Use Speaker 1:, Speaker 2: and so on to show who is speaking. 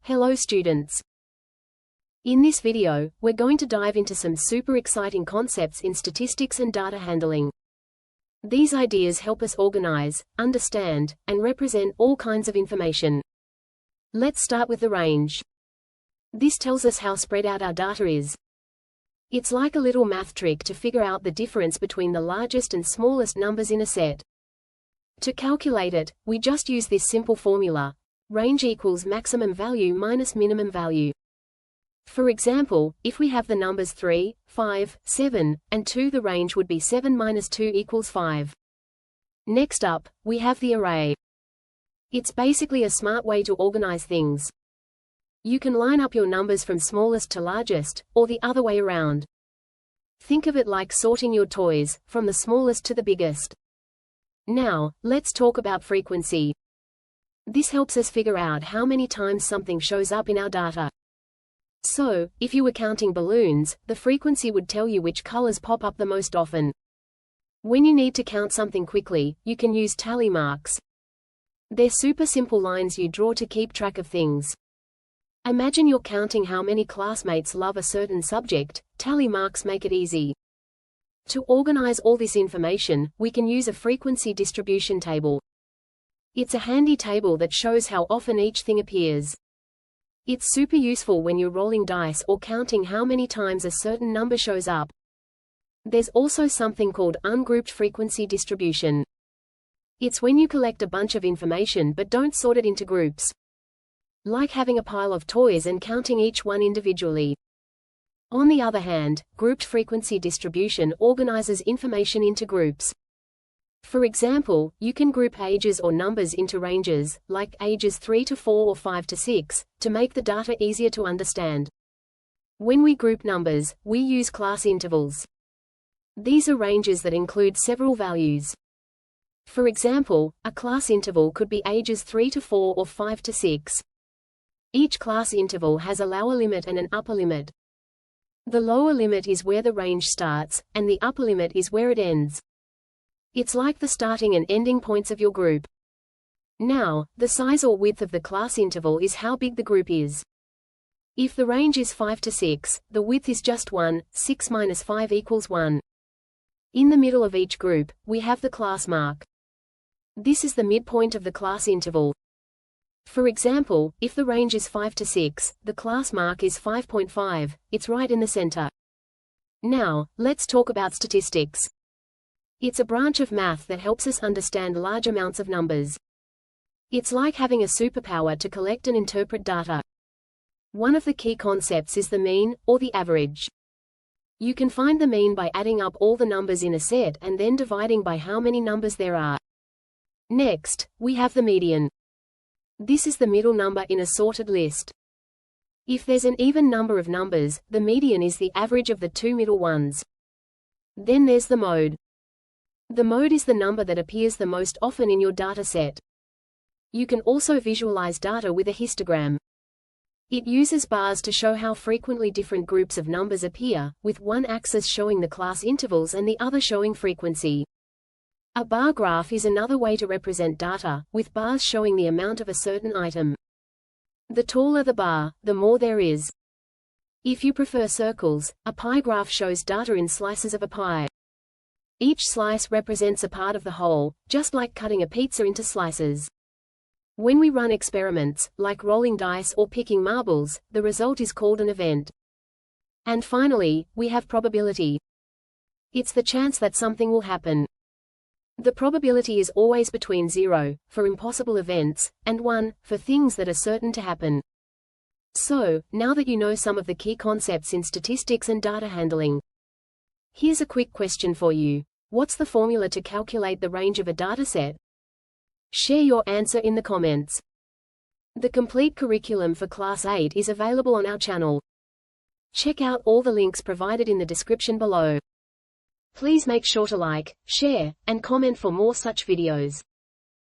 Speaker 1: Hello students. In this video, we're going to dive into some super exciting concepts in statistics and data handling. These ideas help us organize, understand, and represent all kinds of information. Let's start with the range. This tells us how spread out our data is. It's like a little math trick to figure out the difference between the largest and smallest numbers in a set. To calculate it, we just use this simple formula. Range equals maximum value minus minimum value. For example, if we have the numbers 3, 5, 7, and 2, the range would be 7 minus 2 equals 5. Next up, we have the array. It's basically a smart way to organize things. You can line up your numbers from smallest to largest, or the other way around. Think of it like sorting your toys, from the smallest to the biggest. Now, let's talk about frequency. This helps us figure out how many times something shows up in our data. So, if you were counting balloons, the frequency would tell you which colors pop up the most often. When you need to count something quickly, you can use tally marks. They're super simple lines you draw to keep track of things. Imagine you're counting how many classmates love a certain subject. Tally marks make it easy. To organize all this information, we can use a frequency distribution table. It's a handy table that shows how often each thing appears. It's super useful when you're rolling dice or counting how many times a certain number shows up. There's also something called ungrouped frequency distribution. It's when you collect a bunch of information but don't sort it into groups. Like having a pile of toys and counting each one individually. On the other hand, grouped frequency distribution organizes information into groups. For example, you can group ages or numbers into ranges, like ages 3 to 4 or 5 to 6, to make the data easier to understand. When we group numbers, we use class intervals. These are ranges that include several values. For example, a class interval could be ages 3 to 4 or 5 to 6. Each class interval has a lower limit and an upper limit. The lower limit is where the range starts, and the upper limit is where it ends. It's like the starting and ending points of your group. Now, the size or width of the class interval is how big the group is. If the range is 5 to 6, the width is just 1, 6 minus 5 equals 1. In the middle of each group, we have the class mark. This is the midpoint of the class interval. For example, if the range is 5 to 6, the class mark is 5.5, it's right in the center. Now, let's talk about statistics. It's a branch of math that helps us understand large amounts of numbers. It's like having a superpower to collect and interpret data. One of the key concepts is the mean, or the average. You can find the mean by adding up all the numbers in a set and then dividing by how many numbers there are. Next, we have the median. This is the middle number in a sorted list. If there's an even number of numbers, the median is the average of the two middle ones. Then there's the mode. The mode is the number that appears the most often in your data set. You can also visualize data with a histogram. It uses bars to show how frequently different groups of numbers appear, with one axis showing the class intervals and the other showing frequency. A bar graph is another way to represent data, with bars showing the amount of a certain item. The taller the bar, the more there is. If you prefer circles, a pie graph shows data in slices of a pie. Each slice represents a part of the whole, just like cutting a pizza into slices. When we run experiments, like rolling dice or picking marbles, the result is called an event. And finally, we have probability. It's the chance that something will happen. The probability is always between 0, for impossible events, and 1, for things that are certain to happen. So, now that you know some of the key concepts in statistics and data handling, here's a quick question for you. What's the formula to calculate the range of a dataset? Share your answer in the comments. The complete curriculum for Class 8 is available on our channel. Check out all the links provided in the description below. Please make sure to like, share, and comment for more such videos.